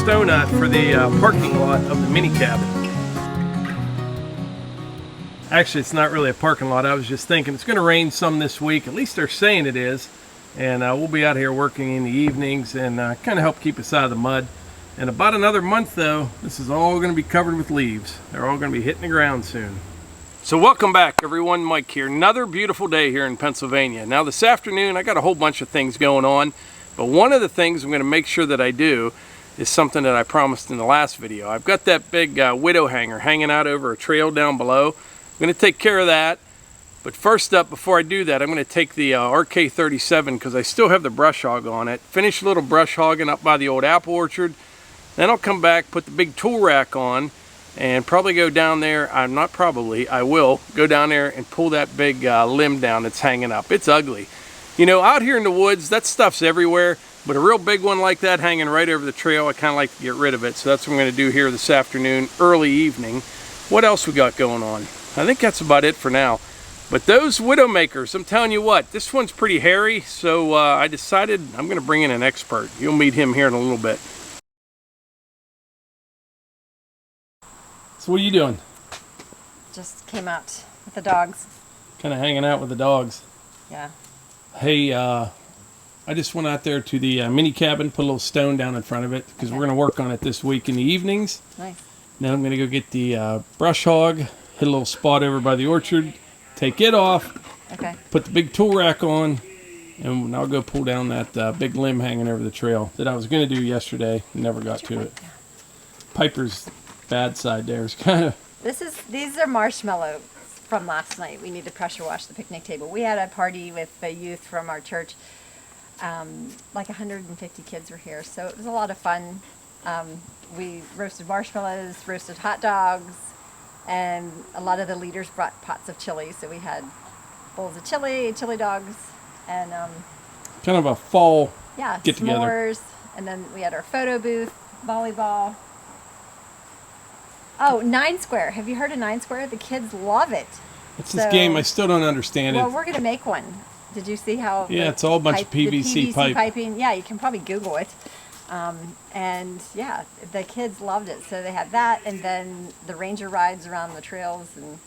stone nut for the parking lot of the mini cabin. Actually, it's not really a parking lot. I was just thinking it's going to rain some this week. At least they're saying it is. And we'll be out here working in the evenings and kind of help keep us out of the mud. In about another month, though, this is all going to be covered with leaves. They're all going to be hitting the ground soon. So welcome back, everyone. Mike here. Another beautiful day here in Pennsylvania. Now this afternoon, I got a whole bunch of things going on. But one of the things I'm going to make sure that I do is something that I promised in the last video. I've got that big widow hanger hanging out over a trail down below. I'm going to take care of that, but first up, before I do that, I'm going to take the RK37 because I still have the brush hog on it. Finish a little brush hogging up by the old apple orchard. Then I'll come back, put the big tool rack on, and probably go down there. I will go down there and pull that big limb down that's hanging up. It's ugly. You know, out here in the woods, that stuff's everywhere, but a real big one like that hanging right over the trail, I kind of like to get rid of it. So that's what I'm going to do here this afternoon, early evening. What else we got going on? I think that's about it for now. But those Widowmakers, I'm telling you what, this one's pretty hairy, so I decided I'm going to bring in an expert. You'll meet him here in a little bit. So what are you doing? Just came out with the dogs. Kind of hanging out with the dogs. Yeah. Hey, I just went out there to the mini cabin, put a little stone down in front of it, because we're going to work on it this week in the evenings. Nice. Now I'm going to go get the brush hog, hit a little spot over by the orchard, take it off, put the big tool rack on, and I'll go pull down that big limb hanging over the trail that I was going to do yesterday. Never got to it. Piper's bad side there is kind of... These are marshmallows from last night. We need to pressure wash the picnic table. We had a party with the youth from our church. Like 150 kids were here, so it was a lot of fun. We roasted marshmallows, roasted hot dogs, and a lot of the leaders brought pots of chili, so we had bowls of chili dogs, and kind of a fall get together. S'mores, and then we had our photo booth, volleyball. Oh, 9 Square. Have you heard of 9 Square? The kids love it. It's this game. I still don't understand it. Well, we're going to make one. Did you see how? Yeah, it's all a bunch of PVC piping. Yeah, you can probably Google it. And yeah, the kids loved it. So they had that, and then the ranger rides around the trails and.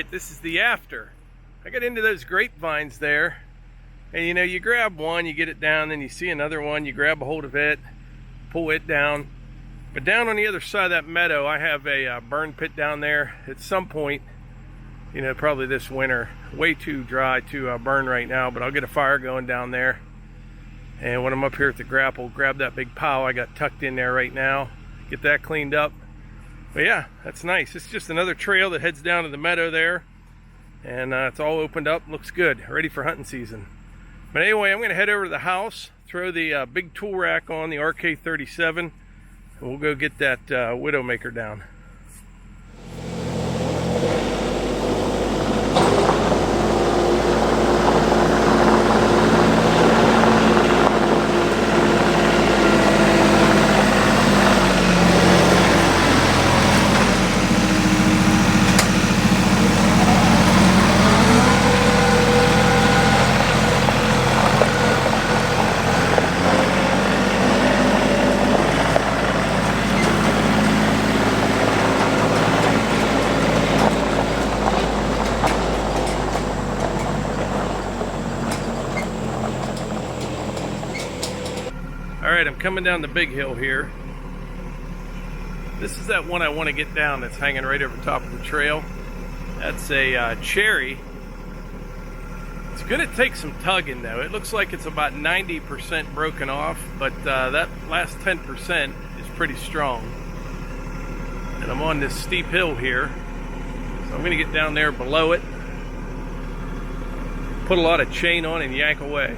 right, this is the after. I got into those grapevines there, and you know, you grab one, you get it down, then you see another one, you grab a hold of it, pull it down. But down on the other side of that meadow, I have a burn pit down there. At some point, you know, probably this winter, way too dry to burn right now, but I'll get a fire going down there. And when I'm up here at the Grapple, grab that big pile I got tucked in there right now, get that cleaned up. But yeah, that's nice. It's just another trail that heads down to the meadow there, and it's all opened up, looks good, ready for hunting season. But anyway, I'm gonna head over to the house, throw the big tool rack on, the RK37, and we'll go get that Widowmaker down. Alright, I'm coming down the big hill here. This is that one I want to get down that's hanging right over top of the trail. That's a cherry. It's going to take some tugging though. It looks like it's about 90% broken off, but that last 10% is pretty strong. And I'm on this steep hill here, so I'm going to get down there below it, put a lot of chain on and yank away.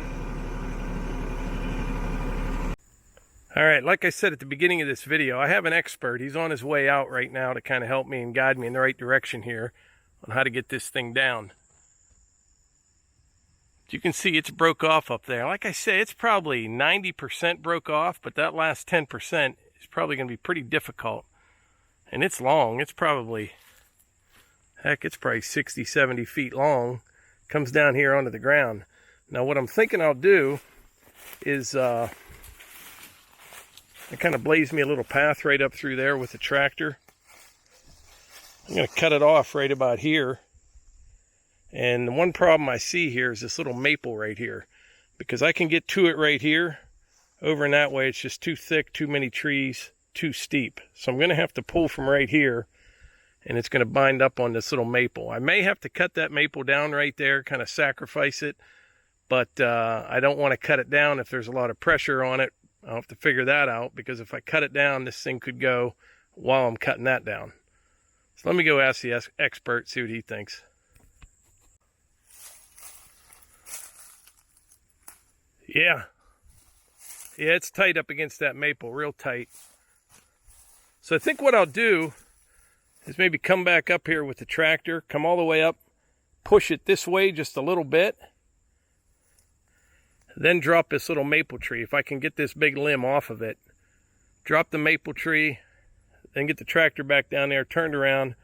Alright, like I said at the beginning of this video, I have an expert. He's on his way out right now to kind of help me and guide me in the right direction here on how to get this thing down. You can see it's broke off up there. Like I say, it's probably 90% broke off, but that last 10% is probably going to be pretty difficult. And it's long. It's probably, heck, it's probably 60, 70 feet long. Comes down here onto the ground. Now what I'm thinking I'll do is I kind of blazed me a little path right up through there with the tractor. I'm going to cut it off right about here. And the one problem I see here is this little maple right here. Because I can get to it right here. Over in that way, it's just too thick, too many trees, too steep. So I'm going to have to pull from right here. And it's going to bind up on this little maple. I may have to cut that maple down right there, kind of sacrifice it. But I don't want to cut it down if there's a lot of pressure on it. I'll have to figure that out, because if I cut it down, this thing could go while I'm cutting that down. So let me go ask the expert, see what he thinks. Yeah, it's tight up against that maple, real tight. So I think what I'll do is maybe come back up here with the tractor, come all the way up, push it this way just a little bit, then drop this little maple tree. If I can get this big limb off of it, drop the maple tree, then get the tractor back down there, turned around,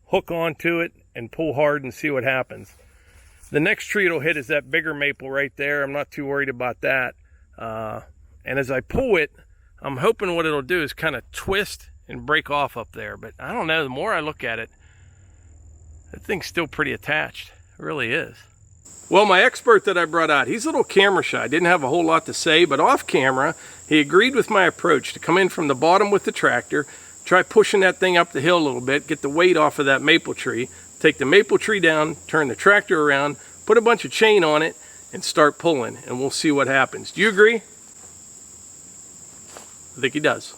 hook onto it, and pull hard and see what happens. The next tree it'll hit is that bigger maple right there. I'm not too worried about that. And as I pull it, I'm hoping what it'll do is kind of twist and break off up there. But I don't know, the more I look at it, that thing's still pretty attached. It really is. Well, my expert that I brought out, he's a little camera shy. Didn't have a whole lot to say, but off camera, he agreed with my approach to come in from the bottom with the tractor, try pushing that thing up the hill a little bit, get the weight off of that maple tree, take the maple tree down, turn the tractor around, put a bunch of chain on it, and start pulling, and we'll see what happens. Do you agree? I think he does.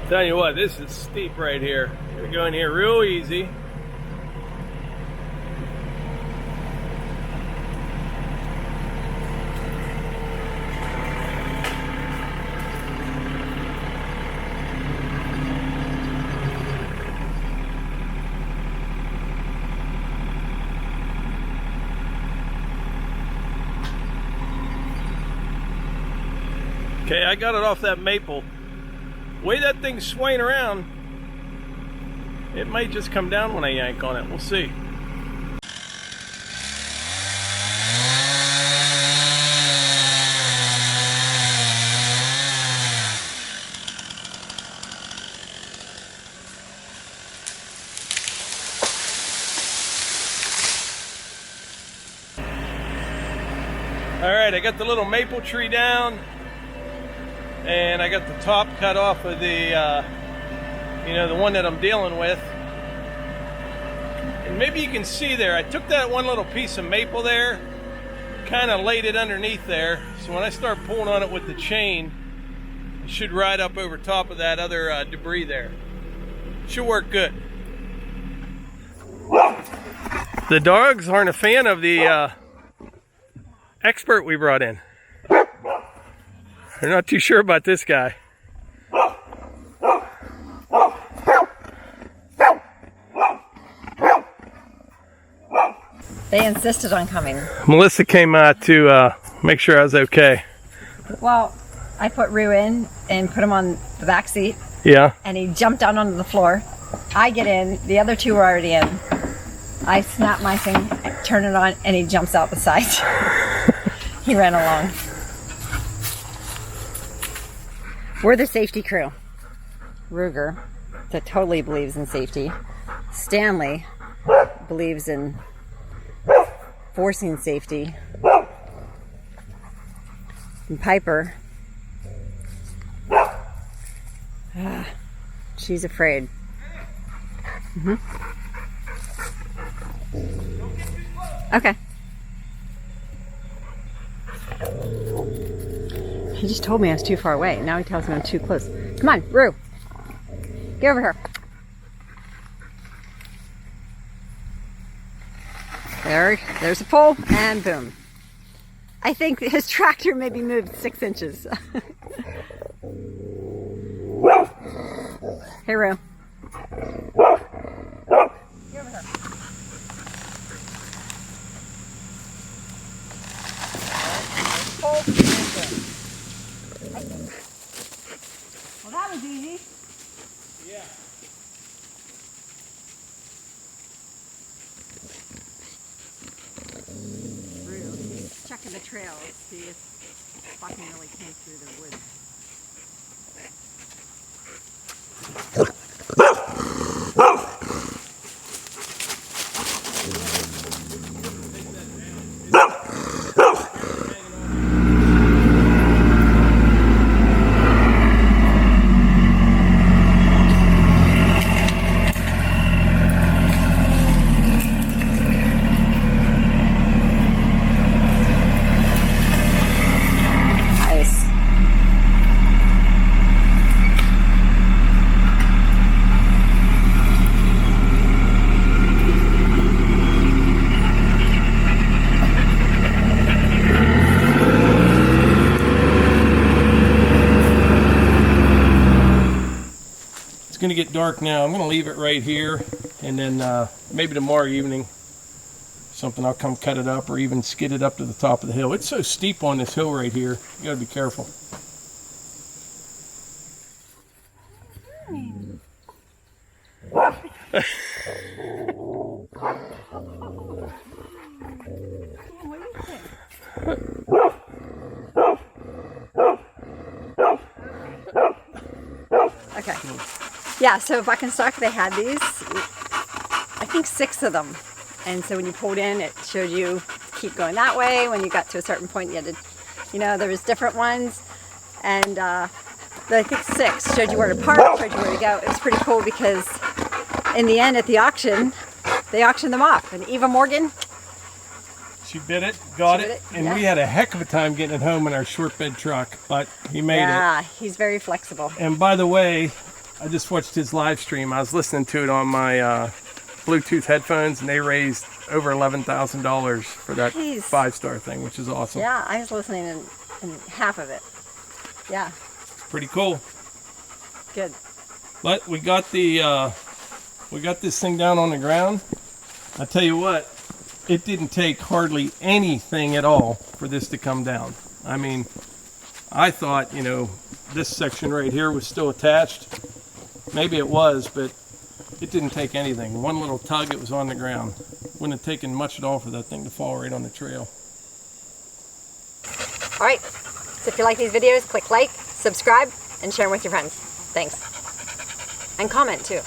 Tell you what, this is steep right here. We're going here real easy. Okay, I got it off that maple. The way that thing's swaying around, it might just come down when I yank on it. We'll see. Alright, I got the little maple tree down, and I got the top cut off of the, the one that I'm dealing with. And maybe you can see there, I took that one little piece of maple there, kind of laid it underneath there, so when I start pulling on it with the chain, it should ride up over top of that other debris there. Should work good. The dogs aren't a fan of the expert we brought in. They're not too sure about this guy. They insisted on coming. Melissa came out to make sure I was okay. Well, I put Rue in and put him on the back seat. Yeah. And he jumped down onto the floor. I get in, the other two were already in. I snap my thing, turn it on, and he jumps out the side. He ran along. We're the safety crew. Ruger, that totally believes in safety. Stanley believes in forcing safety. And Piper, she's afraid. Okay. He just told me I was too far away. Now he tells me I'm too close. Come on, Rue. Get over here. There's a pole, and boom. I think his tractor maybe moved 6 inches. Hey, Rue. Get over here. Pole, and boom. Well, that was easy. Yeah. He's checking the trails, see if Bucky really came through the woods. Going to get dark now. I'm going to leave it right here, and then maybe tomorrow evening something I'll come cut it up or even skid it up to the top of the hill. It's so steep on this hill right here. You got to be careful. Okay. Yeah, so Buck and Stock, they had these, I think 6 of them. And so when you pulled in, it showed you keep going that way. When you got to a certain point, you had to, there was different ones. And I think 6 showed you where to park, showed you where to go. It was pretty cool because in the end, at the auction, they auctioned them off. And Eva Morgan, she bid it, got it, and yeah. We had a heck of a time getting it home in our short bed truck, but he made it. Yeah, he's very flexible. And by the way, I just watched his live stream. I was listening to it on my Bluetooth headphones, and they raised over $11,000 for that 5-star thing, which is awesome. Yeah, I was listening in half of it. Yeah. It's pretty cool. Good. But we got this thing down on the ground. I tell you what, it didn't take hardly anything at all for this to come down. I mean, I thought, this section right here was still attached. Maybe it was, but it didn't take anything. One little tug, it was on the ground. Wouldn't have taken much at all for that thing to fall right on the trail. All right, so if you like these videos, click like, subscribe, and share them with your friends. Thanks. And comment too.